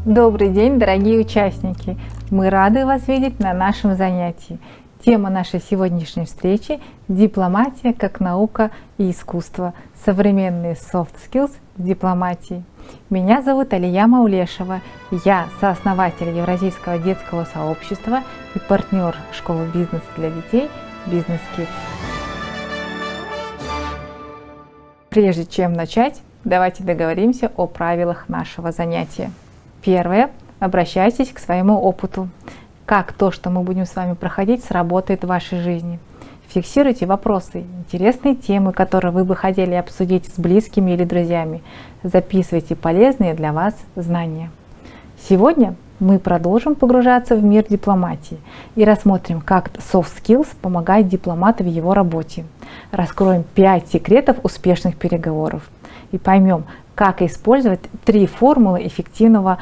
Добрый день, дорогие участники! Мы рады вас видеть на нашем занятии. Тема нашей сегодняшней встречи – дипломатия как наука и искусство. Современные soft skills в дипломатии. Меня зовут Алия Маулешева. Я сооснователь Евразийского детского сообщества и партнер школы бизнеса для детей Business Kids. Прежде чем начать, давайте договоримся о правилах нашего занятия. Первое. Обращайтесь к своему опыту. Как то, что мы будем с вами проходить, сработает в вашей жизни. Фиксируйте вопросы, интересные темы, которые вы бы хотели обсудить с близкими или друзьями. Записывайте полезные для вас знания. Сегодня мы продолжим погружаться в мир дипломатии и рассмотрим, как soft skills помогает дипломату в его работе. Раскроем 5 секретов успешных переговоров и поймем, как использовать 3 формулы эффективного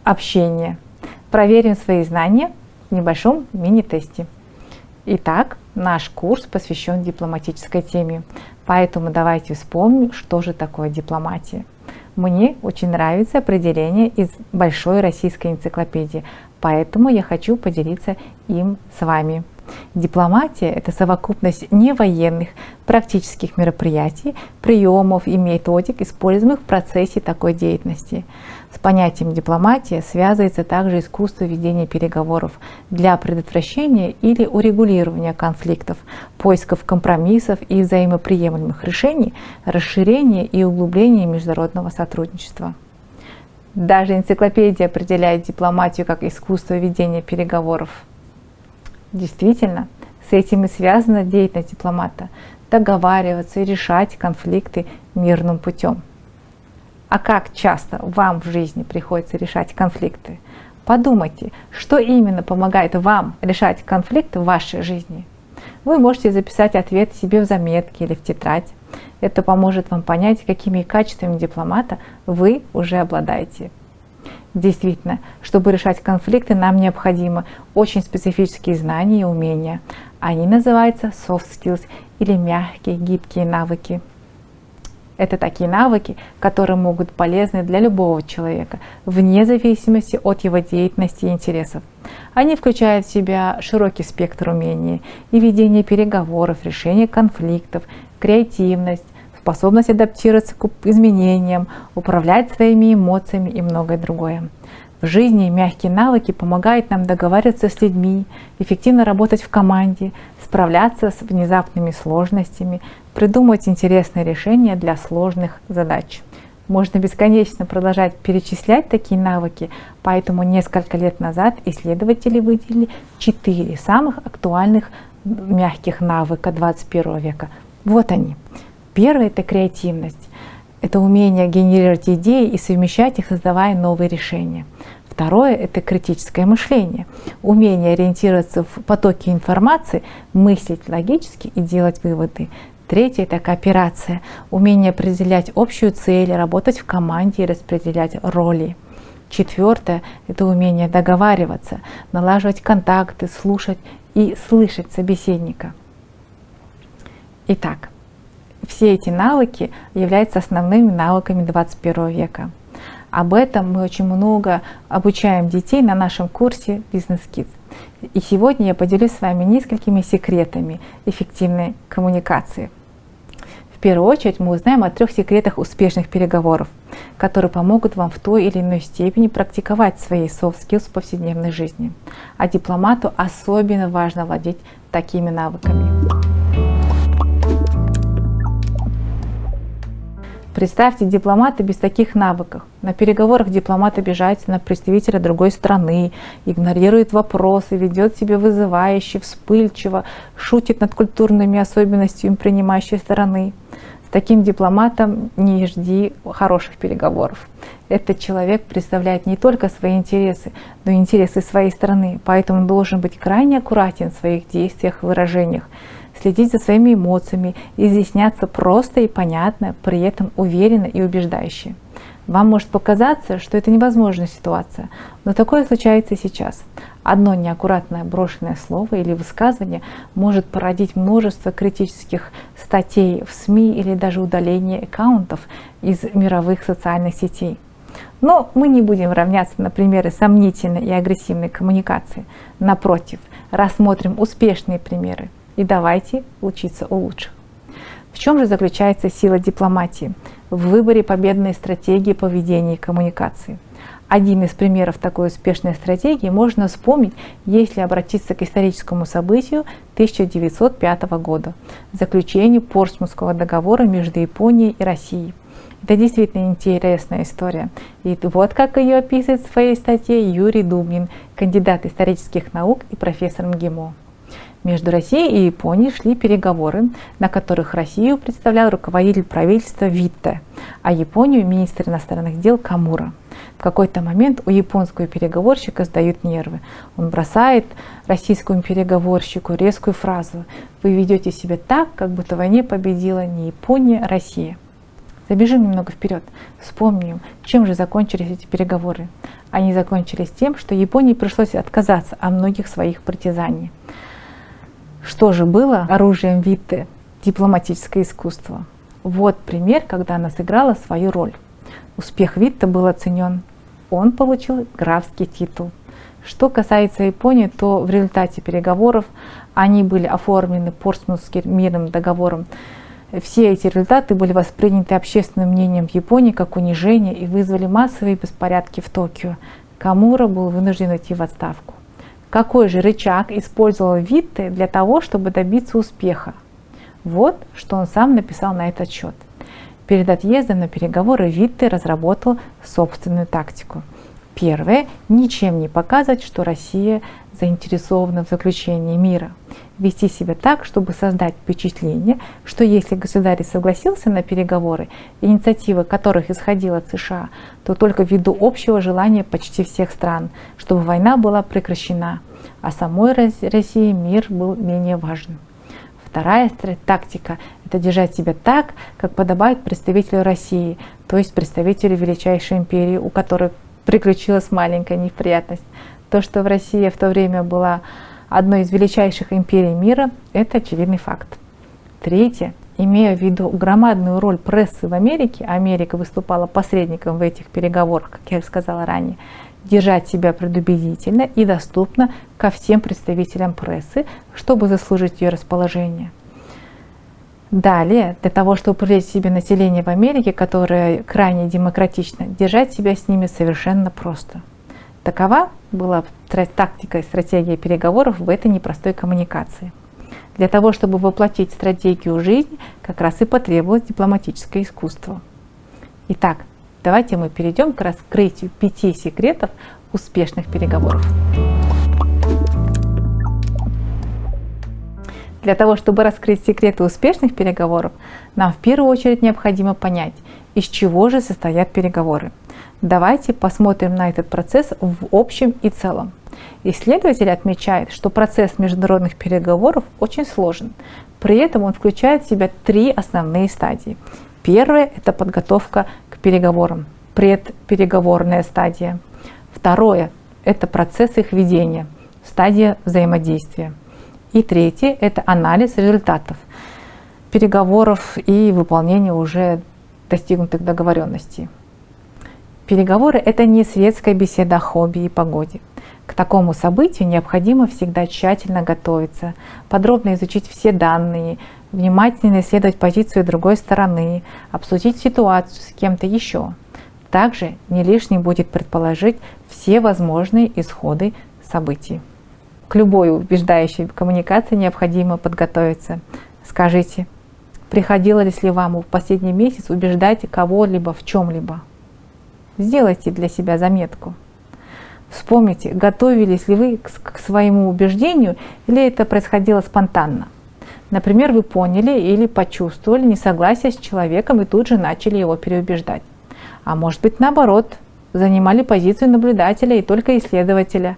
общения. Проверим свои знания в небольшом мини-тесте. Итак, наш курс посвящен дипломатической теме, поэтому давайте вспомним, что же такое дипломатия. Мне очень нравится определение из большой российской энциклопедии, поэтому я хочу поделиться им с вами. Дипломатия – это совокупность невоенных практических мероприятий, приемов и методик, используемых в процессе такой деятельности. С понятием дипломатия связывается также искусство ведения переговоров для предотвращения или урегулирования конфликтов, поисков компромиссов и взаимоприемлемых решений, расширения и углубления международного сотрудничества. Даже энциклопедия определяет дипломатию как искусство ведения переговоров. Действительно, с этим и связана деятельность дипломата – договариваться и решать конфликты мирным путем. А как часто вам в жизни приходится решать конфликты? Подумайте, что именно помогает вам решать конфликты в вашей жизни. Вы можете записать ответ себе в заметке или в тетрадь. Это поможет вам понять, какими качествами дипломата вы уже обладаете. Действительно, чтобы решать конфликты, нам необходимы очень специфические знания и умения. Они называются soft skills или мягкие, гибкие навыки. Это такие навыки, которые могут быть полезны для любого человека, вне зависимости от его деятельности и интересов. Они включают в себя широкий спектр умений и ведение переговоров, решение конфликтов, креативность, способность адаптироваться к изменениям, управлять своими эмоциями и многое другое. В жизни мягкие навыки помогают нам договариваться с людьми, эффективно работать в команде, справляться с внезапными сложностями, придумывать интересные решения для сложных задач. Можно бесконечно продолжать перечислять такие навыки, поэтому несколько лет назад исследователи выделили 4 самых актуальных мягких навыка 21 века. Вот они. Первое – это креативность. Это умение генерировать идеи и совмещать их, создавая новые решения. Второе – это критическое мышление. Умение ориентироваться в потоке информации, мыслить логически и делать выводы. Третье – это кооперация. Умение определять общую цель, работать в команде и распределять роли. Четвертое – это умение договариваться, налаживать контакты, слушать и слышать собеседника. Итак, все эти навыки являются основными навыками 21 века. Об этом мы очень много обучаем детей на нашем курсе Business Kids. И сегодня я поделюсь с вами несколькими секретами эффективной коммуникации. В первую очередь мы узнаем о 3 секретах успешных переговоров, которые помогут вам в той или иной степени практиковать свои soft skills в повседневной жизни. А дипломату особенно важно владеть такими навыками. Представьте дипломата без таких навыков. На переговорах дипломат обижается на представителя другой страны, игнорирует вопросы, ведет себя вызывающе, вспыльчиво, шутит над культурными особенностями принимающей стороны. С таким дипломатом не жди хороших переговоров. Этот человек представляет не только свои интересы, но и интересы своей страны, поэтому должен быть крайне аккуратен в своих действиях и выражениях, следить за своими эмоциями, изъясняться просто и понятно, при этом уверенно и убеждающе. Вам может показаться, что это невозможная ситуация, но такое случается и сейчас. Одно неаккуратное брошенное слово или высказывание может породить множество критических статей в СМИ или даже удаление аккаунтов из мировых социальных сетей. Но мы не будем равняться на примеры сомнительной и агрессивной коммуникации. Напротив, рассмотрим успешные примеры и давайте учиться у лучших. В чем же заключается сила дипломатии? В выборе победной стратегии поведения и коммуникации. Один из примеров такой успешной стратегии можно вспомнить, если обратиться к историческому событию 1905 года, заключению Портсмутского договора между Японией и Россией. Это действительно интересная история. И вот как ее описывает в своей статье Юрий Дубнин, кандидат исторических наук и профессор МГИМО. Между Россией и Японией шли переговоры, на которых Россию представлял руководитель правительства Витте, а Японию министр иностранных дел Камура. В какой-то момент у японского переговорщика сдают нервы. Он бросает российскому переговорщику резкую фразу: «Вы ведете себя так, как будто в войне победила не Япония, а Россия». Забежим немного вперед, вспомним, чем же закончились эти переговоры. Они закончились тем, что Японии пришлось отказаться от многих своих притязаний. Что же было оружием Витте? Дипломатическое искусство. Вот пример, когда она сыграла свою роль. Успех Витте был оценен. Он получил графский титул. Что касается Японии, то в результате переговоров они были оформлены Портсмутским мирным договором. Все эти результаты были восприняты общественным мнением в Японии как унижение и вызвали массовые беспорядки в Токио. Камура был вынужден идти в отставку. Какой же рычаг использовал Витте для того, чтобы добиться успеха? Вот что он сам написал на этот счет. Перед отъездом на переговоры Витте разработал собственную тактику. Первое – ничем не показывать, что Россия заинтересована в заключении мира. Вести себя так, чтобы создать впечатление, что если государь согласился на переговоры, инициатива которых исходила от США, то только ввиду общего желания почти всех стран, чтобы война была прекращена, а самой России мир был менее важен. Вторая тактика – это держать себя так, как подобает представителю России, то есть представителю величайшей империи, у которой приключилась маленькая неприятность. То, что в России в то время была одной из величайших империй мира, это очевидный факт. Третье. Имея в виду громадную роль прессы в Америке, Америка выступала посредником в этих переговорах, как я сказала ранее, держать себя предубедительно и доступно ко всем представителям прессы, чтобы заслужить ее расположение. Далее, для того, чтобы привлечь себе население в Америке, которое крайне демократично, держать себя с ними совершенно просто. Такова была тактика и стратегия переговоров в этой непростой коммуникации. Для того, чтобы воплотить стратегию в жизнь, как раз и потребовалось дипломатическое искусство. Итак, давайте мы перейдем к раскрытию 5 секретов успешных переговоров. Для того, чтобы раскрыть секреты успешных переговоров, нам в первую очередь необходимо понять, из чего же состоят переговоры. Давайте посмотрим на этот процесс в общем и целом. Исследователи отмечают, что процесс международных переговоров очень сложен. При этом он включает в себя 3 основные стадии. Первая – это подготовка к переговорам, предпереговорная стадия. Второе – это процесс их ведения, стадия взаимодействия. И третье – это анализ результатов переговоров и выполнение уже достигнутых договоренностей. Переговоры – это не светская беседа о хобби и погоде. К такому событию необходимо всегда тщательно готовиться, подробно изучить все данные, внимательно исследовать позицию другой стороны, обсудить ситуацию с кем-то еще. Также не лишним будет предположить все возможные исходы событий. К любой убеждающей коммуникации необходимо подготовиться. Скажите, приходилось ли вам в последний месяц убеждать кого-либо в чем-либо? Сделайте для себя заметку. Вспомните, готовились ли вы к своему убеждению или это происходило спонтанно. Например, вы поняли или почувствовали несогласие с человеком и тут же начали его переубеждать. А может быть наоборот, занимали позицию наблюдателя и только исследователя.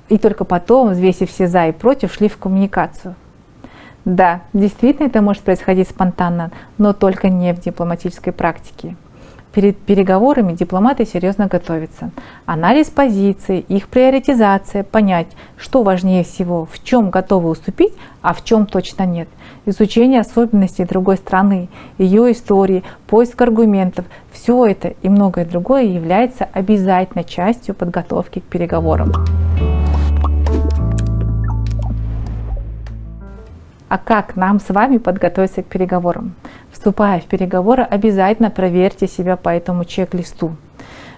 И только потом, взвесив все за и против, шли в коммуникацию. Да, действительно это может происходить спонтанно, но только не в дипломатической практике. Перед переговорами дипломаты серьезно готовятся. Анализ позиций, их приоритизация, понять, что важнее всего, в чем готовы уступить, а в чем точно нет. Изучение особенностей другой страны, ее истории, поиск аргументов – все это и многое другое является обязательной частью подготовки к переговорам. А как нам с вами подготовиться к переговорам? Вступая в переговоры, обязательно проверьте себя по этому чек-листу.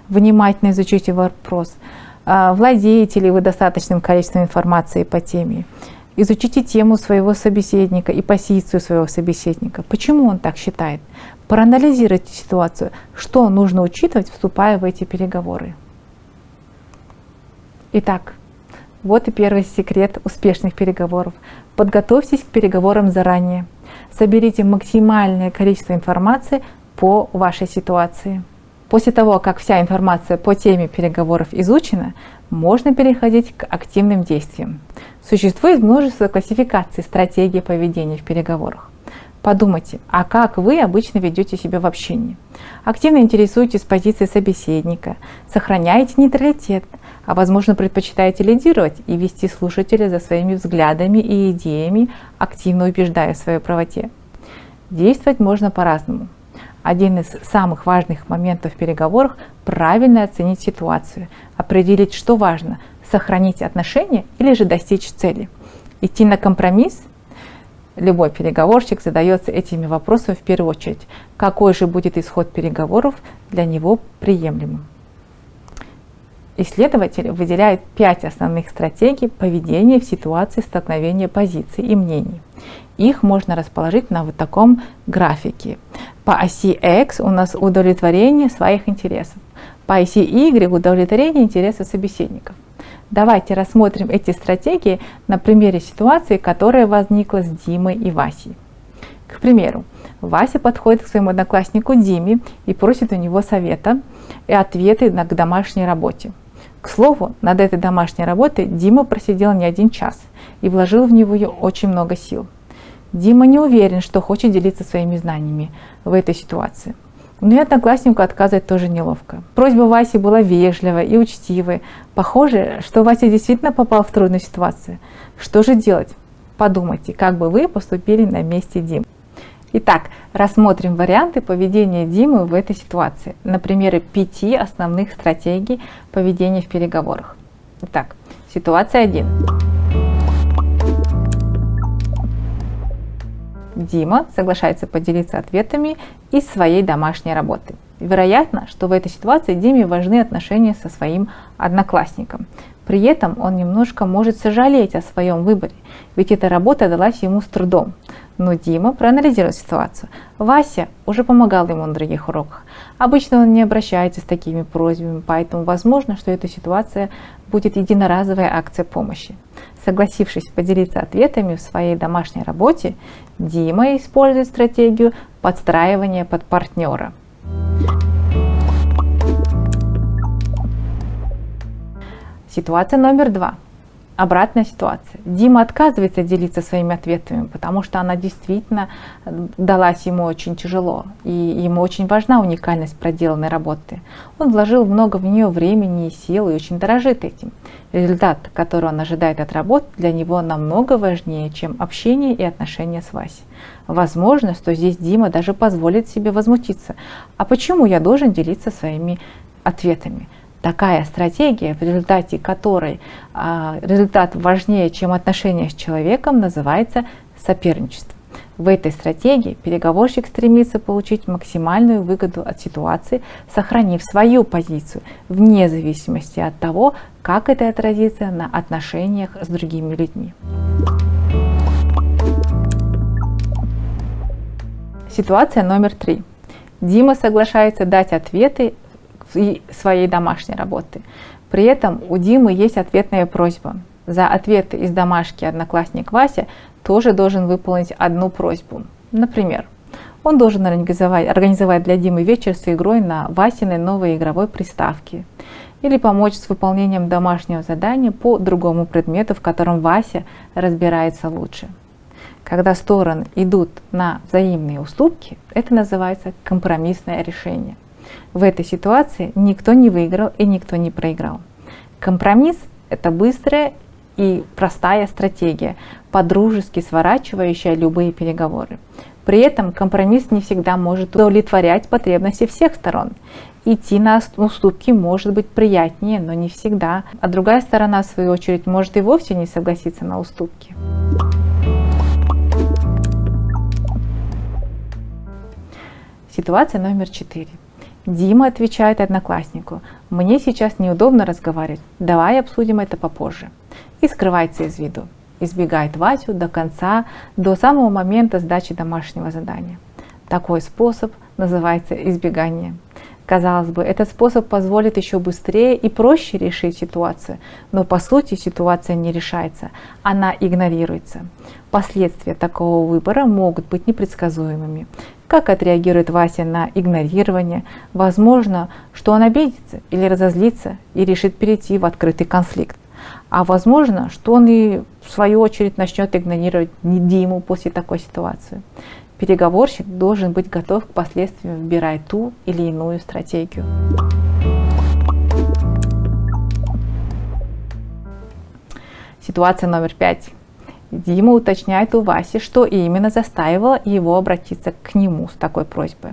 Внимательно изучите вопрос. Владеете ли вы достаточным количеством информации по теме? Изучите тему своего собеседника и позицию своего собеседника. Почему он так считает? Проанализируйте ситуацию, что нужно учитывать, вступая в эти переговоры. Итак, вот и первый секрет успешных переговоров. Подготовьтесь к переговорам заранее. Соберите максимальное количество информации по вашей ситуации. После того, как вся информация по теме переговоров изучена, можно переходить к активным действиям. Существует множество классификаций стратегий поведения в переговорах. Подумайте, а как вы обычно ведете себя в общении? Активно интересуетесь позицией собеседника, сохраняете нейтралитет, а возможно предпочитаете лидировать и вести слушателя за своими взглядами и идеями, активно убеждая в своей правоте. Действовать можно по-разному. Один из самых важных моментов в переговорах – правильно оценить ситуацию, определить, что важно – сохранить отношения или же достичь цели. Идти на компромисс? Любой переговорщик задается этими вопросами в первую очередь. Какой же будет исход переговоров для него приемлемым? Исследователи выделяют 5 основных стратегий поведения в ситуации столкновения позиций и мнений. Их можно расположить на вот таком графике. По оси X у нас удовлетворение своих интересов, по оси Y удовлетворение интересов собеседников. Давайте рассмотрим эти стратегии на примере ситуации, которая возникла с Димой и Васей. К примеру, Вася подходит к своему однокласснику Диме и просит у него совета и ответы к домашней работе. К слову, над этой домашней работой Дима просидел не 1 час и вложил в него очень много сил. Дима не уверен, что хочет делиться своими знаниями в этой ситуации. Но и однокласснику отказывать тоже неловко. Просьба Васи была вежливой и учтивой. Похоже, что Вася действительно попал в трудную ситуацию. Что же делать? Подумайте, как бы вы поступили на месте Димы. Итак, рассмотрим варианты поведения Димы в этой ситуации на примере 5 основных стратегий поведения в переговорах. Итак, ситуация 1. Дима соглашается поделиться ответами из своей домашней работы. Вероятно, что в этой ситуации Диме важны отношения со своим одноклассником. При этом он немножко может сожалеть о своем выборе, ведь эта работа далась ему с трудом. Но Дима проанализировал ситуацию. Вася уже помогал ему на других уроках. Обычно он не обращается с такими просьбами, поэтому возможно, что эта ситуация будет единоразовая акция помощи. Согласившись поделиться ответами в своей домашней работе, Дима использует стратегию подстраивания под партнера. Ситуация номер 2. Обратная ситуация. Дима отказывается делиться своими ответами, потому что она действительно далась ему очень тяжело, и ему очень важна уникальность проделанной работы. Он вложил много в нее времени и сил и очень дорожит этим. Результат, который он ожидает от работы, для него намного важнее, чем общение и отношения с Васей. Возможно, что здесь Дима даже позволит себе возмутиться. А почему я должен делиться своими ответами? Такая стратегия, в результате которой результат важнее, чем отношения с человеком, называется соперничество. В этой стратегии переговорщик стремится получить максимальную выгоду от ситуации, сохранив свою позицию, вне зависимости от того, как это отразится на отношениях с другими людьми. Ситуация номер 3. Дима соглашается дать ответы своей домашней работы. При этом у Димы есть ответная просьба. За ответы из домашки одноклассник Вася тоже должен выполнить одну просьбу. Например, он должен организовать для Димы вечер с игрой на Васиной новой игровой приставке. Или помочь с выполнением домашнего задания по другому предмету, в котором Вася разбирается лучше. Когда стороны идут на взаимные уступки, это называется компромиссное решение. В этой ситуации никто не выиграл и никто не проиграл. Компромисс – это быстрая и простая стратегия, по-дружески сворачивающая любые переговоры. При этом компромисс не всегда может удовлетворять потребности всех сторон. Идти на уступки может быть приятнее, но не всегда. А другая сторона, в свою очередь, может и вовсе не согласиться на уступки. Ситуация номер 4. Дима отвечает однокласснику: «Мне сейчас неудобно разговаривать, давай обсудим это попозже». И скрывается из виду. Избегает Васю до конца, до самого момента сдачи домашнего задания. Такой способ называется избегание. Казалось бы, этот способ позволит еще быстрее и проще решить ситуацию, но по сути ситуация не решается, она игнорируется. Последствия такого выбора могут быть непредсказуемыми. Как отреагирует Вася на игнорирование? Возможно, что он обидится или разозлится и решит перейти в открытый конфликт. А возможно, что он и в свою очередь начнет игнорировать Диму после такой ситуации. Переговорщик должен быть готов к последствиям, выбирая ту или иную стратегию. Ситуация номер 5. Дима уточняет у Васи, что именно заставило его обратиться к нему с такой просьбой.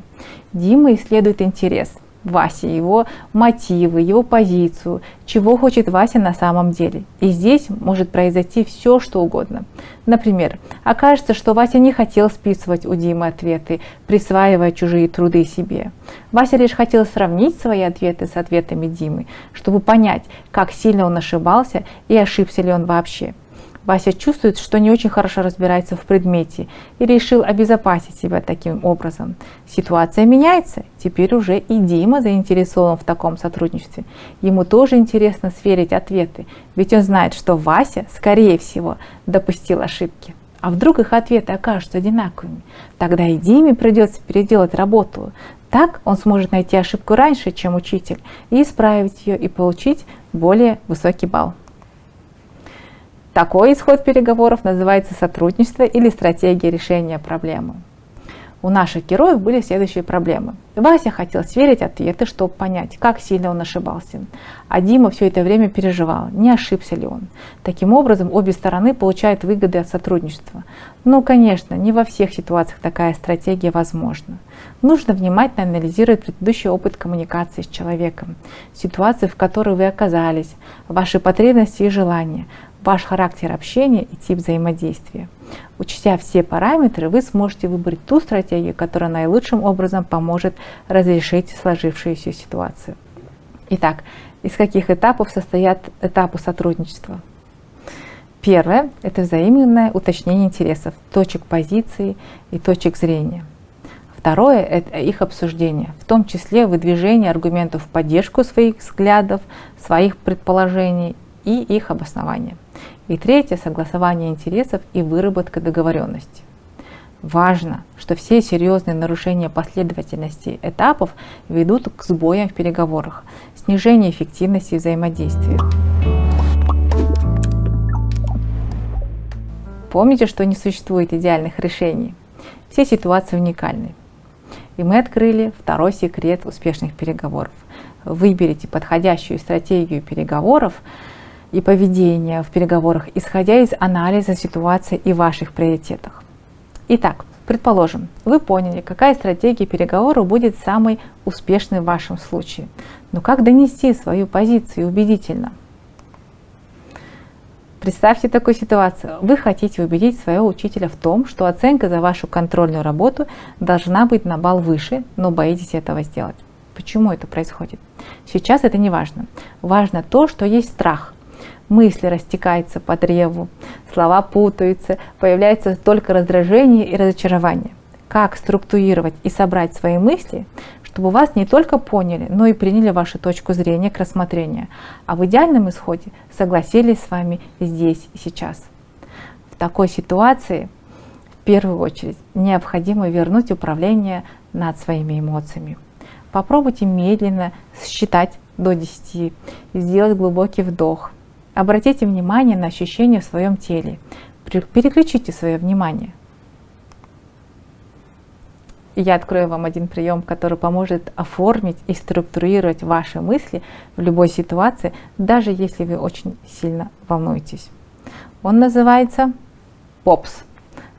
Дима исследует интерес Васи, его мотивы, его позицию, чего хочет Вася на самом деле. И здесь может произойти все, что угодно. Например, окажется, что Вася не хотел списывать у Димы ответы, присваивая чужие труды себе. Вася лишь хотел сравнить свои ответы с ответами Димы, чтобы понять, как сильно он ошибался и ошибся ли он вообще. Вася чувствует, что не очень хорошо разбирается в предмете и решил обезопасить себя таким образом. Ситуация меняется. Теперь уже и Дима заинтересован в таком сотрудничестве. Ему тоже интересно сверить ответы, ведь он знает, что Вася, скорее всего, допустил ошибки. А вдруг их ответы окажутся одинаковыми? Тогда и Диме придется переделать работу. Так он сможет найти ошибку раньше, чем учитель, и исправить ее, и получить более высокий балл. Такой исход переговоров называется сотрудничество или стратегия решения проблемы. У наших героев были следующие проблемы. Вася хотел сверить ответы, чтобы понять, как сильно он ошибался. А Дима все это время переживал, не ошибся ли он. Таким образом, обе стороны получают выгоды от сотрудничества. Но, конечно, не во всех ситуациях такая стратегия возможна. Нужно внимательно анализировать предыдущий опыт коммуникации с человеком, ситуации, в которой вы оказались, ваши потребности и желания, ваш характер общения и тип взаимодействия. Учтя все параметры, вы сможете выбрать ту стратегию, которая наилучшим образом поможет разрешить сложившуюся ситуацию. Итак, из каких этапов состоят этапы сотрудничества? Первое – это взаимное уточнение интересов, точек позиции и точек зрения. Второе – это их обсуждение, в том числе выдвижение аргументов в поддержку своих взглядов, своих предположений и их обоснование. И третье – согласование интересов и выработка договоренности. Важно, что все серьезные нарушения последовательности этапов ведут к сбоям в переговорах, снижению эффективности взаимодействия. Помните, что не существует идеальных решений. Все ситуации уникальны. И мы открыли второй секрет успешных переговоров. Выберите подходящую стратегию переговоров и поведения в переговорах, исходя из анализа ситуации и ваших приоритетов. Итак, предположим, вы поняли, какая стратегия переговоров будет самой успешной в вашем случае. Но как донести свою позицию убедительно? Представьте такую ситуацию. Вы хотите убедить своего учителя в том, что оценка за вашу контрольную работу должна быть на балл выше, но боитесь этого сделать. Почему это происходит? Сейчас это не важно. Важно то, что есть страх. Мысли растекаются по древу, слова путаются, появляется только раздражение и разочарование. Как структурировать и собрать свои мысли, чтобы вас не только поняли, но и приняли вашу точку зрения к рассмотрению, а в идеальном исходе согласились с вами здесь и сейчас. В такой ситуации, в первую очередь, необходимо вернуть управление над своими эмоциями. Попробуйте медленно считать до 10, сделать глубокий вдох. Обратите внимание на ощущения в своем теле. Переключите свое внимание. я открою вам один прием, который поможет оформить и структурировать ваши мысли в любой ситуации, даже если вы очень сильно волнуетесь. Он называется POPS.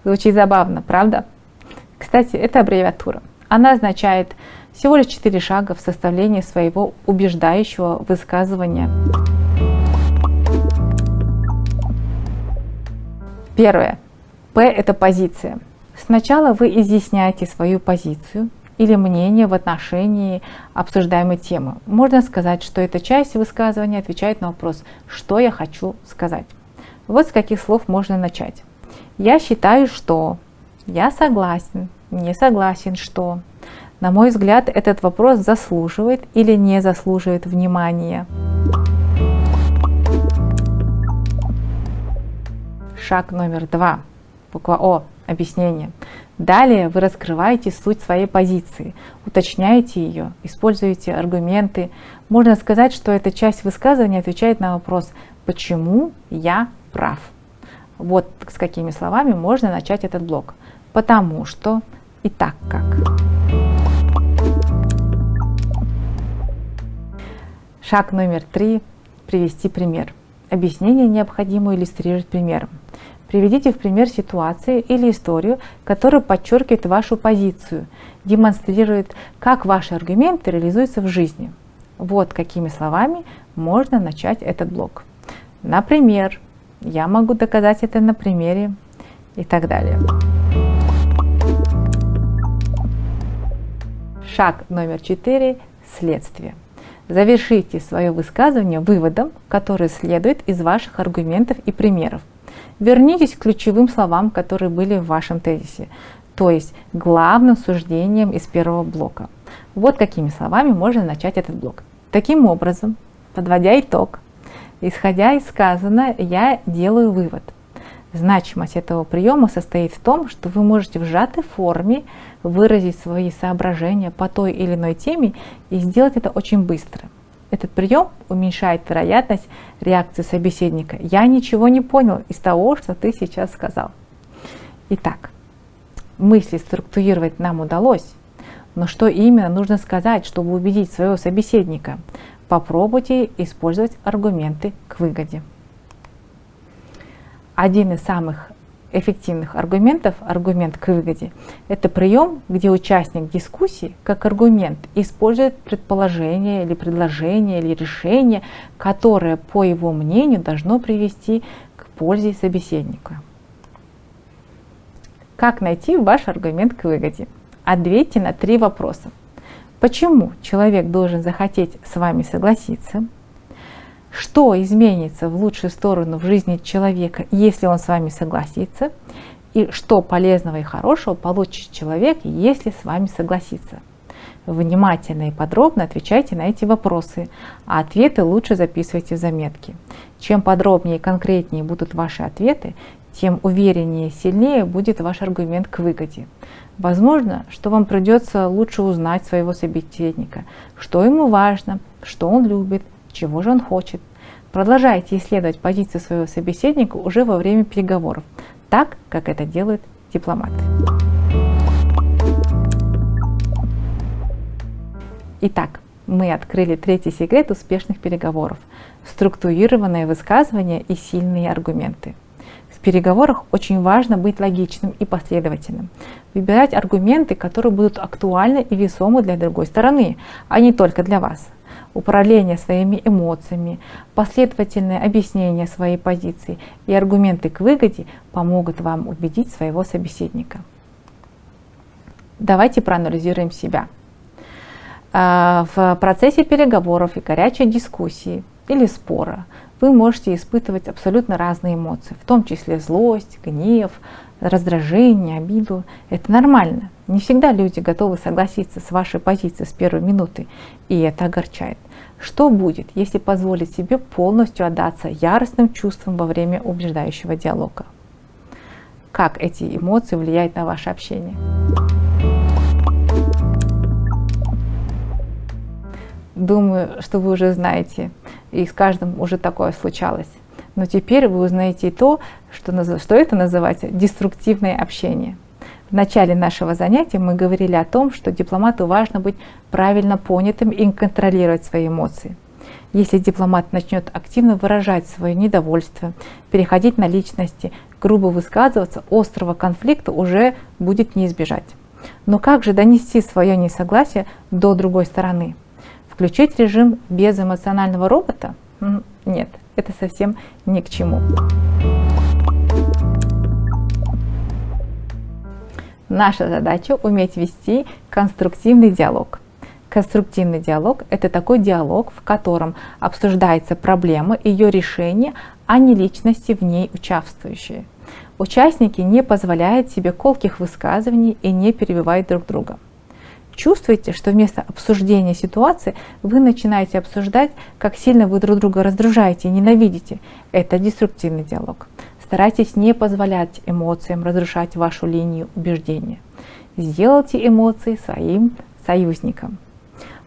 Звучит забавно, правда? Кстати, это аббревиатура. Она означает всего лишь 4 шага в составлении своего убеждающего высказывания. Первое. П – это позиция. Сначала вы изъясняете свою позицию или мнение в отношении обсуждаемой темы. Можно сказать, что эта часть высказывания отвечает на вопрос «что я хочу сказать?». Вот с каких слов можно начать. Я считаю, что, я согласен, не согласен, что. На мой взгляд, этот вопрос заслуживает или не заслуживает внимания. Шаг номер 2. Буква О. Объяснение. Далее вы раскрываете суть своей позиции, уточняете ее, используете аргументы. Можно сказать, что эта часть высказывания отвечает на вопрос «почему я прав?». Вот с какими словами можно начать этот блок. Потому что и так как. Шаг номер 3. Привести пример. Объяснение необходимо иллюстрировать примером. Приведите в пример ситуацию или историю, которая подчеркивает вашу позицию, демонстрирует, как ваши аргументы реализуются в жизни. Вот какими словами можно начать этот блок. Например, я могу доказать это на примере и так далее. Шаг номер 4. Следствие. Завершите свое высказывание выводом, который следует из ваших аргументов и примеров. Вернитесь к ключевым словам, которые были в вашем тезисе, то есть главным суждением из первого блока. Вот какими словами можно начать этот блок. Таким образом, подводя итог, исходя из сказанного, я делаю вывод. Значимость этого приема состоит в том, что вы можете в сжатой форме выразить свои соображения по той или иной теме и сделать это очень быстро. Этот прием уменьшает вероятность реакции собеседника. Я ничего не понял из того, что ты сейчас сказал. Итак, мысли структурировать нам удалось, но что именно нужно сказать, чтобы убедить своего собеседника? Попробуйте использовать аргументы к выгоде. Один из самых эффективных аргументов, аргумент к выгоде, это прием, где участник дискуссии как аргумент использует предположение или предложение или решение, которое, по его мнению, должно привести к пользе собеседника. Как найти ваш аргумент к выгоде? Ответьте на 3 вопроса. Почему человек должен захотеть с вами согласиться? Что изменится в лучшую сторону в жизни человека, если он с вами согласится? И что полезного и хорошего получит человек, если с вами согласится? Внимательно и подробно отвечайте на эти вопросы, а ответы лучше записывайте в заметки. Чем подробнее и конкретнее будут ваши ответы, тем увереннее и сильнее будет ваш аргумент к выгоде. Возможно, что вам придется лучше узнать своего собеседника, что ему важно, что он любит, чего же он хочет. Продолжайте исследовать позицию своего собеседника уже во время переговоров, так, как это делают дипломаты. Итак, мы открыли 3-й секрет успешных переговоров – структурированное высказывание и сильные аргументы. В переговорах очень важно быть логичным и последовательным. Выбирать аргументы, которые будут актуальны и весомы для другой стороны, а не только для вас. Управление своими эмоциями, последовательное объяснение своей позиции и аргументы к выгоде помогут вам убедить своего собеседника. Давайте проанализируем себя. В процессе переговоров и горячей дискуссии или спора вы можете испытывать абсолютно разные эмоции, в том числе злость, гнев, раздражение, обиду. Это нормально. Не всегда люди готовы согласиться с вашей позицией с первой минуты, и это огорчает. Что будет, если позволить себе полностью отдаться яростным чувствам во время убеждающего диалога? Как эти эмоции влияют на ваше общение? Думаю, что вы уже знаете, и с каждым уже такое случалось. Но теперь вы узнаете и то, что это называется деструктивное общение. В начале нашего занятия мы говорили о том, что дипломату важно быть правильно понятым и контролировать свои эмоции. Если дипломат начнет активно выражать свое недовольство, переходить на личности, грубо высказываться, острого конфликта уже будет не избежать. Но как же донести свое несогласие до другой стороны? Включить режим безэмоционального робота? Нет, это совсем ни к чему. Наша задача — уметь вести конструктивный диалог. Конструктивный диалог — это такой диалог, в котором обсуждается проблема, ее решение, а не личности в ней участвующие. Участники не позволяют себе колких высказываний и не перебивают друг друга. Чувствуете, что вместо обсуждения ситуации вы начинаете обсуждать, как сильно вы друг друга раздражаете и ненавидите. Это деструктивный диалог. Старайтесь не позволять эмоциям разрушать вашу линию убеждения. Сделайте эмоции своим союзником.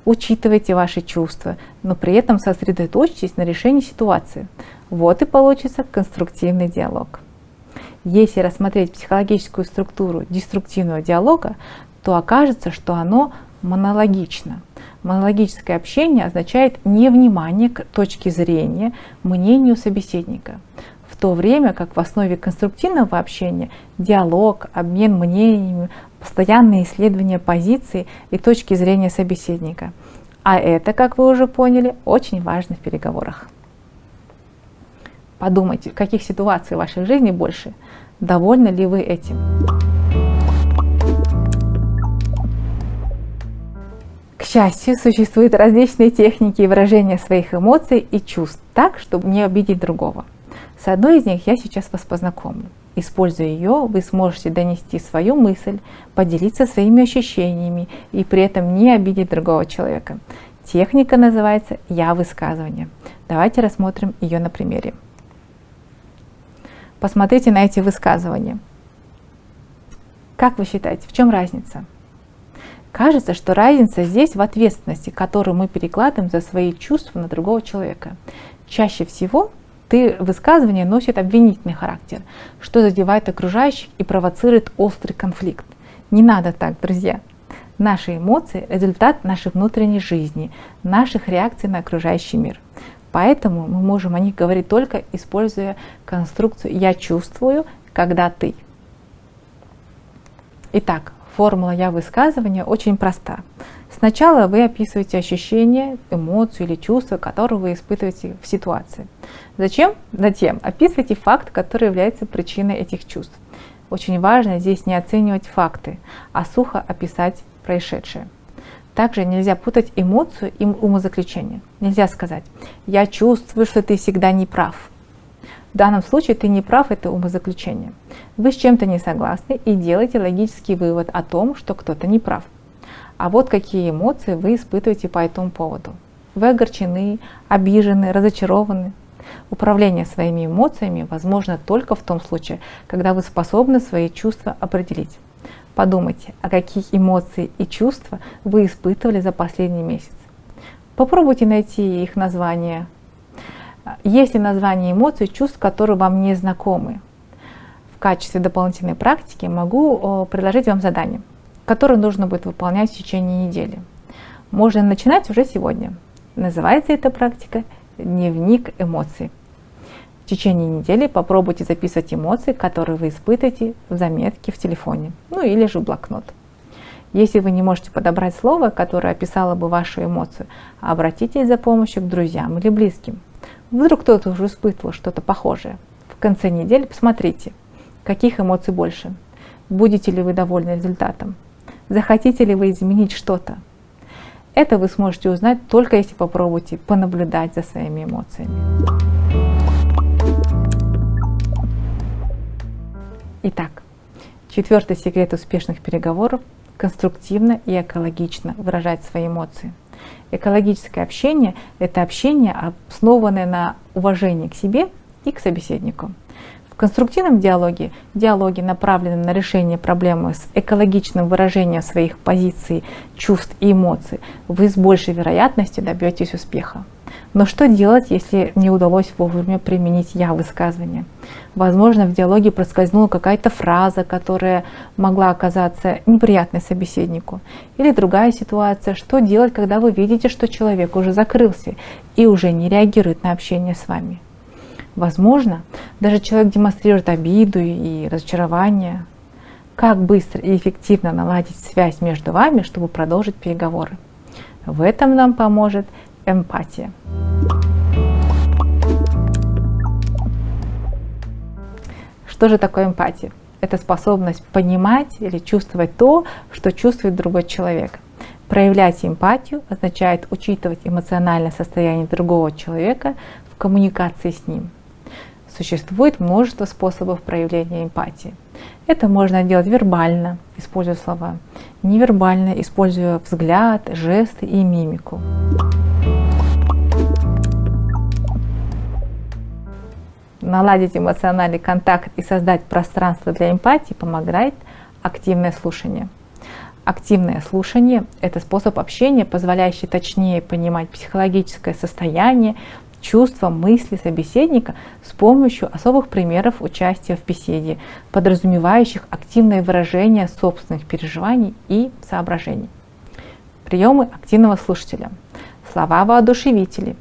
Учитывайте ваши чувства, но при этом сосредоточьтесь на решении ситуации. Вот и получится конструктивный диалог. Если рассмотреть психологическую структуру деструктивного диалога, то окажется, что оно монологично. Монологическое общение означает невнимание к точке зрения, мнению собеседника, в то время как в основе конструктивного общения диалог, обмен мнениями, постоянное исследование позиции и точки зрения собеседника. А это, как вы уже поняли, очень важно в переговорах. Подумайте, каких ситуаций в вашей жизни больше? Довольны ли вы этим? К счастью, существуют различные техники выражения своих эмоций и чувств так, чтобы не обидеть другого. С одной из них я сейчас вас познакомлю. Используя ее, вы сможете донести свою мысль, поделиться своими ощущениями и при этом не обидеть другого человека. Техника называется «я-высказывание». Давайте рассмотрим ее на примере. Посмотрите на эти высказывания. Как вы считаете, в чем разница? Кажется, что разница здесь в ответственности, которую мы перекладываем за свои чувства на другого человека. Чаще всего высказывание носит обвинительный характер, что задевает окружающих и провоцирует острый конфликт. Не надо так, друзья. Наши эмоции — результат нашей внутренней жизни, наших реакций на окружающий мир. Поэтому мы можем о них говорить только используя конструкцию «я чувствую, когда ты». Итак, формула «я-высказывания» очень проста. Сначала вы описываете ощущения, эмоцию или чувство, которые вы испытываете в ситуации. Зачем? Затем описывайте факт, который является причиной этих чувств. Очень важно здесь не оценивать факты, а сухо описать происшедшее. Также нельзя путать эмоцию и умозаключение. Нельзя сказать «я чувствую, что ты всегда не прав». В данном случае ты не прав, это умозаключение. Вы с чем-то не согласны и делаете логический вывод о том, что кто-то не прав. А вот какие эмоции вы испытываете по этому поводу. Вы огорчены, обижены, разочарованы. Управление своими эмоциями возможно только в том случае, когда вы способны свои чувства определить. Подумайте, а какие эмоции и чувства вы испытывали за последний месяц. Попробуйте найти их название. Есть ли название эмоций и чувств, которые вам не знакомы? В качестве дополнительной практики могу предложить вам задание, которое нужно будет выполнять в течение недели. Можно начинать уже сегодня. Называется эта практика «Дневник эмоций». В течение недели попробуйте записывать эмоции, которые вы испытываете, в заметке в телефоне, или же в блокнот. Если вы не можете подобрать слово, которое описало бы вашу эмоцию, обратитесь за помощью к друзьям или близким. Вдруг кто-то уже испытывал что-то похожее. В конце недели посмотрите, каких эмоций больше. Будете ли вы довольны результатом? Захотите ли вы изменить что-то? Это вы сможете узнать только если попробуете понаблюдать за своими эмоциями. Итак, 4-й секрет успешных переговоров — конструктивно и экологично выражать свои эмоции. Экологическое общение — это общение, основанное на уважении к себе и к собеседнику. В конструктивном диалоге, направленном на решение проблемы с экологичным выражением своих позиций, чувств и эмоций, вы с большей вероятностью добьетесь успеха. Но что делать, если не удалось вовремя применить «я» высказывание? Возможно, в диалоге проскользнула какая-то фраза, которая могла оказаться неприятной собеседнику. Или другая ситуация, что делать, когда вы видите, что человек уже закрылся и уже не реагирует на общение с вами. Возможно, даже человек демонстрирует обиду и разочарование. Как быстро и эффективно наладить связь между вами, чтобы продолжить переговоры? В этом нам поможет эмпатия. Что же такое эмпатия? Это способность понимать или чувствовать то, что чувствует другой человек. Проявлять эмпатию означает учитывать эмоциональное состояние другого человека в коммуникации с ним. Существует множество способов проявления эмпатии. Это можно делать вербально, используя слова, невербально, используя взгляд, жесты и мимику. Наладить эмоциональный контакт и создать пространство для эмпатии помогает активное слушание. Активное слушание – это способ общения, позволяющий точнее понимать психологическое состояние, чувства, мысли собеседника с помощью особых примеров участия в беседе, подразумевающих активное выражение собственных переживаний и соображений. Приемы активного слушателя. Слова-воодушевители.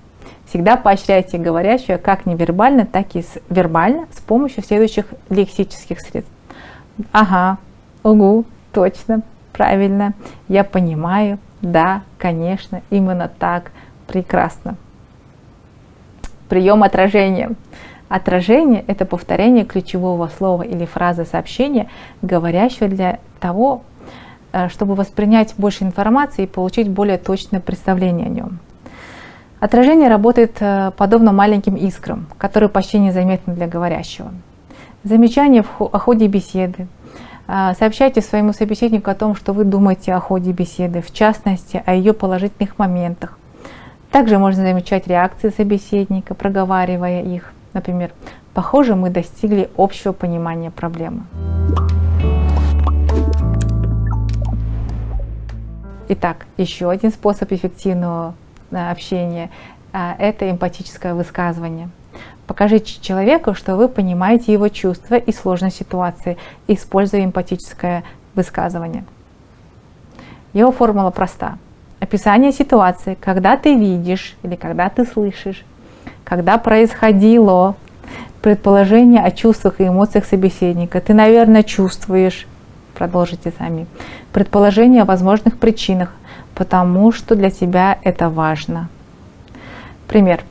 Всегда поощряйте говорящего как невербально, так и вербально с помощью следующих лексических средств. Ага, угу, точно, правильно, я понимаю, да, конечно, именно так, прекрасно. Прием отражения. Отражение – это повторение ключевого слова или фразы сообщения, говорящего для того, чтобы воспринять больше информации и получить более точное представление о нем. Отражение работает подобно маленьким искрам, которые почти незаметны для говорящего. Замечания о ходе беседы. Сообщайте своему собеседнику о том, что вы думаете о ходе беседы, в частности, о ее положительных моментах. Также можно замечать реакции собеседника, проговаривая их. Например, «Похоже, мы достигли общего понимания проблемы». Итак, еще один способ эффективного общения – это эмпатическое высказывание. Покажите человеку, что вы понимаете его чувства и сложность ситуации, используя эмпатическое высказывание. Его формула проста. Описание ситуации, когда ты видишь или когда ты слышишь, когда происходило, предположение о чувствах и эмоциях собеседника. Ты, наверное, чувствуешь, продолжите сами, предположение о возможных причинах, потому что для тебя это важно. Пример.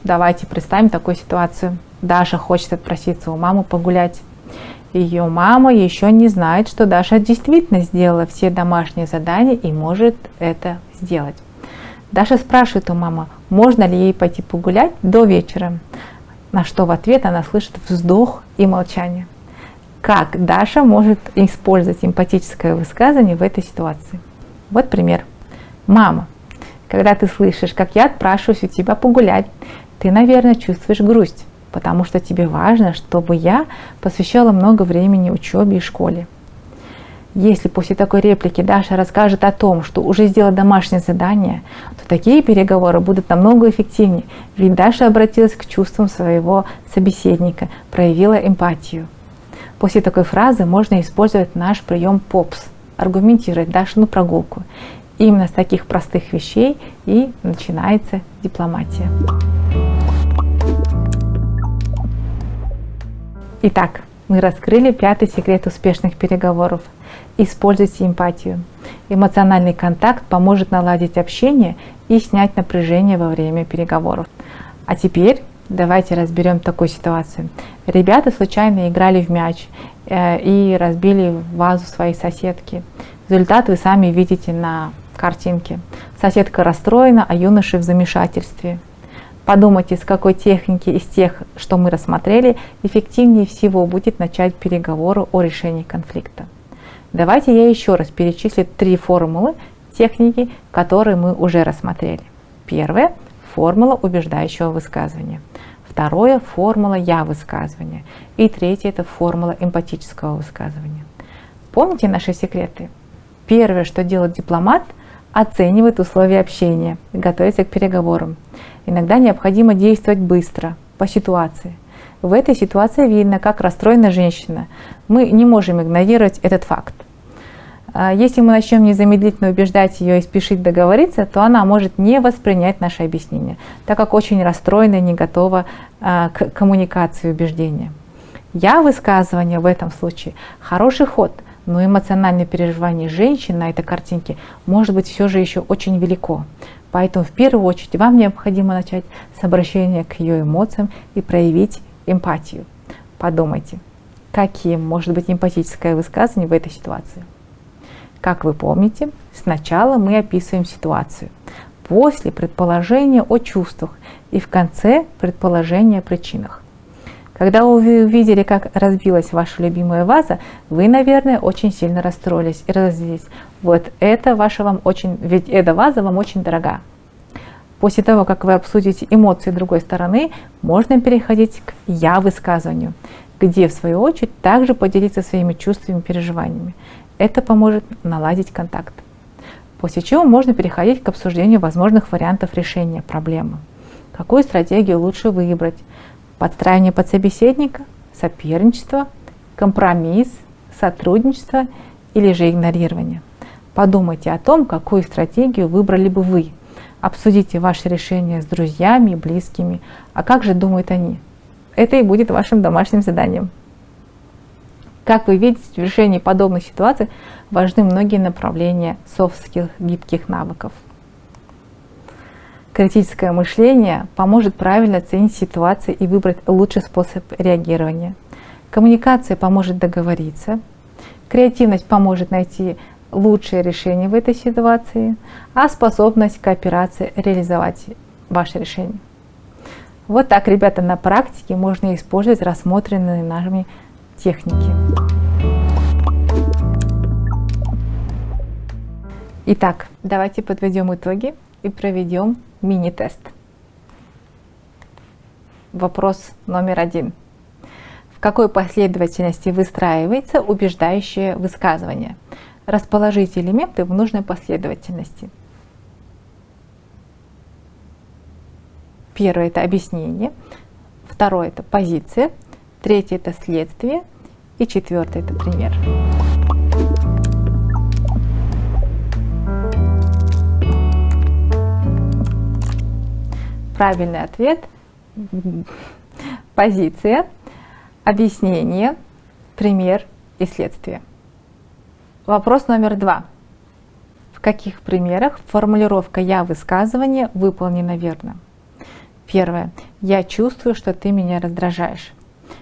Давайте представим такую ситуацию. Даша хочет отпроситься у мамы погулять. Ее мама еще не знает, что Даша действительно сделала все домашние задания и может это сделать. Даша спрашивает у мамы, можно ли ей пойти погулять до вечера, на что в ответ она слышит вздох и молчание. Как Даша может использовать эмпатическое высказывание в этой ситуации? Вот пример. Мама, когда ты слышишь, как я отпрашиваюсь у тебя погулять, ты, наверное, чувствуешь грусть, потому что тебе важно, чтобы я посвящала много времени учебе и школе. Если после такой реплики Даша расскажет о том, что уже сделала домашнее задание, то такие переговоры будут намного эффективнее, ведь Даша обратилась к чувствам своего собеседника, проявила эмпатию. После такой фразы можно использовать наш прием ПОПС, аргументировать Дашину прогулку. Именно с таких простых вещей и начинается дипломатия. Итак, мы раскрыли 5-й секрет успешных переговоров. Используйте эмпатию. Эмоциональный контакт поможет наладить общение и снять напряжение во время переговоров. А теперь давайте разберем такую ситуацию. Ребята случайно играли в мяч и разбили вазу своей соседки. Результат вы сами видите на картинке. Соседка расстроена, а юноша в замешательстве. Подумайте, с какой техники из тех, что мы рассмотрели, эффективнее всего будет начать переговоры о решении конфликта. Давайте я еще раз перечислю 3 формулы техники, которые мы уже рассмотрели. Первая – формула убеждающего высказывания. Второе – формула «я» высказывания. И третье – это формула эмпатического высказывания. Помните наши секреты? Первое, что делает дипломат – оценивает условия общения, готовится к переговорам. Иногда необходимо действовать быстро, по ситуации. В этой ситуации видно, как расстроена женщина. Мы не можем игнорировать этот факт. Если мы начнем незамедлительно убеждать ее и спешить договориться, то она может не воспринять наше объяснение, так как очень расстроена и не готова к коммуникации убеждения. Я-высказывание в этом случае хороший ход, но эмоциональное переживание женщины на этой картинке может быть все же еще очень велико. Поэтому в первую очередь вам необходимо начать с обращения к ее эмоциям и проявить эмпатию. Подумайте, каким может быть эмпатическое высказывание в этой ситуации. Как вы помните, сначала мы описываем ситуацию, после предположения о чувствах и в конце предположения о причинах. Когда вы увидели, как разбилась ваша любимая ваза, вы, наверное, очень сильно расстроились и разозлились. Вот ведь эта ваза вам очень дорога. После того, как вы обсудите эмоции другой стороны, можно переходить к «я-высказыванию», где, в свою очередь, также поделиться своими чувствами и переживаниями. Это поможет наладить контакт. После чего можно переходить к обсуждению возможных вариантов решения проблемы. Какую стратегию лучше выбрать? Подстраивание под собеседника, соперничество, компромисс, сотрудничество или же игнорирование. Подумайте о том, какую стратегию выбрали бы вы. Обсудите ваше решение с друзьями и близкими. А как же думают они? Это и будет вашим домашним заданием. Как вы видите, в решении подобных ситуаций важны многие направления софт-скилл, гибких навыков. Критическое мышление поможет правильно оценить ситуацию и выбрать лучший способ реагирования. Коммуникация поможет договориться. Креативность поможет найти лучшее решение в этой ситуации, а способность кооперации реализовать ваше решение. Вот так, ребята, на практике можно использовать рассмотренные нами техники. Итак, давайте подведем итоги и проведем мини-тест. Вопрос номер 1. В какой последовательности выстраивается убеждающее высказывание? Расположите элементы в нужной последовательности. Первое – это объяснение. Второе – это позиция. Третье – это следствие. И четвертое – это пример. Правильный ответ – позиция, объяснение, пример и следствие. Вопрос номер 2. В каких примерах формулировка «я-высказывание» выполнена верно? Первое. Я чувствую, что ты меня раздражаешь.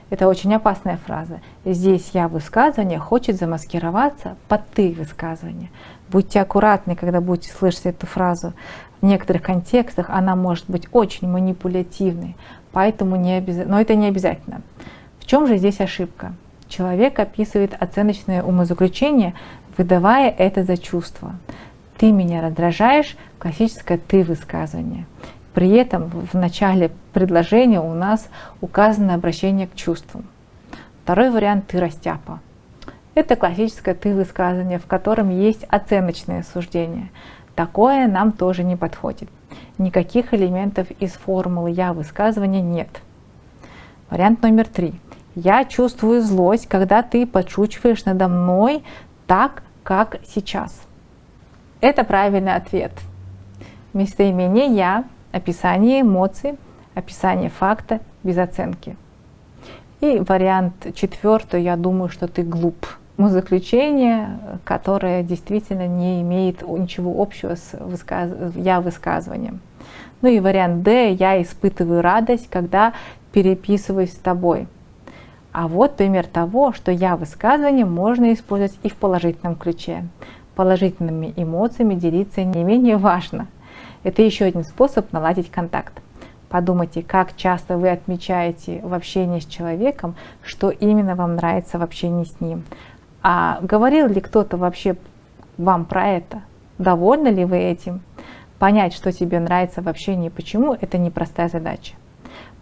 Это очень опасная фраза. Здесь «я-высказывание» хочет замаскироваться под «ты-высказывание». Будьте аккуратны, когда будете слышать эту фразу. В некоторых контекстах она может быть очень манипулятивной, поэтому но это не обязательно. В чем же здесь ошибка? Человек описывает оценочное умозаключение, выдавая это за чувство. «Ты меня раздражаешь» – классическое «ты-высказывание». При этом в начале предложения у нас указано обращение к чувствам. Второй вариант «ты растяпа». Это классическое «ты-высказывание», в котором есть оценочное суждение. Такое нам тоже не подходит. Никаких элементов из формулы «я-высказывание» нет. Вариант номер 3. Я чувствую злость, когда ты подшучиваешь надо мной так, как сейчас. Это правильный ответ. Местоимение «я», описание эмоций, описание факта без оценки. И вариант 4, я думаю, что ты глуп. Заключение, которое действительно не имеет ничего общего с я-высказыванием. Ну и вариант D, я испытываю радость, когда переписываюсь с тобой. А вот пример того, что я-высказывание можно использовать и в положительном ключе. Положительными эмоциями делиться не менее важно. Это еще один способ наладить контакт. Подумайте, как часто вы отмечаете в общении с человеком, что именно вам нравится в общении с ним. А говорил ли кто-то вообще вам про это? Довольны ли вы этим? Понять, что тебе нравится в общении и почему, это непростая задача.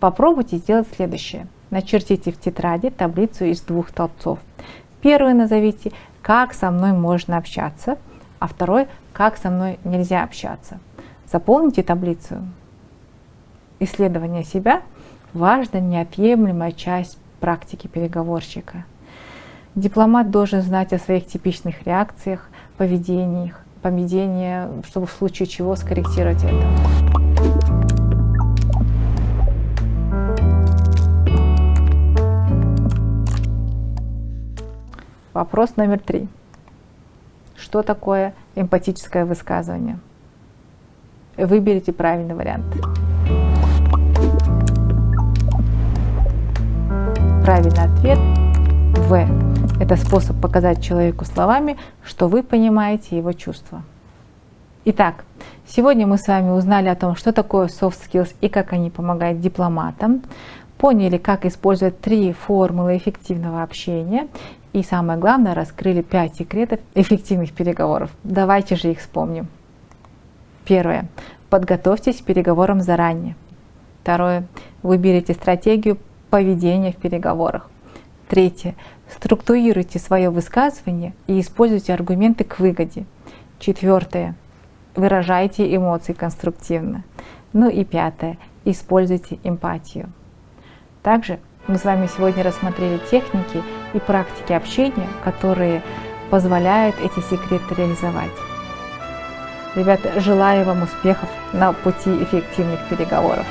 Попробуйте сделать следующее. Начертите в тетради таблицу из 2 столбцов. Первый назовите, как со мной можно общаться, а второй, как со мной нельзя общаться. Заполните таблицу. исследование себя – важная неотъемлемая часть практики переговорщика. Дипломат должен знать о своих типичных реакциях, поведении, чтобы в случае чего скорректировать это. Вопрос номер 3. Что такое эмпатическое высказывание? Выберите правильный вариант. Правильный ответ В. Это способ показать человеку словами, что вы понимаете его чувства. Итак, сегодня мы с вами узнали о том, что такое soft skills и как они помогают дипломатам, поняли, как использовать 3 формулы эффективного общения и, самое главное, раскрыли 5 секретов эффективных переговоров. Давайте же их вспомним. Первое. Подготовьтесь к переговорам заранее. Второе. Выберите стратегию поведения в переговорах. Третье. Структурируйте свое высказывание и используйте аргументы к выгоде. Четвертое. Выражайте эмоции конструктивно. Ну и пятое. Используйте эмпатию. Также мы с вами сегодня рассмотрели техники и практики общения, которые позволяют эти секреты реализовать. Ребята, желаю вам успехов на пути эффективных переговоров.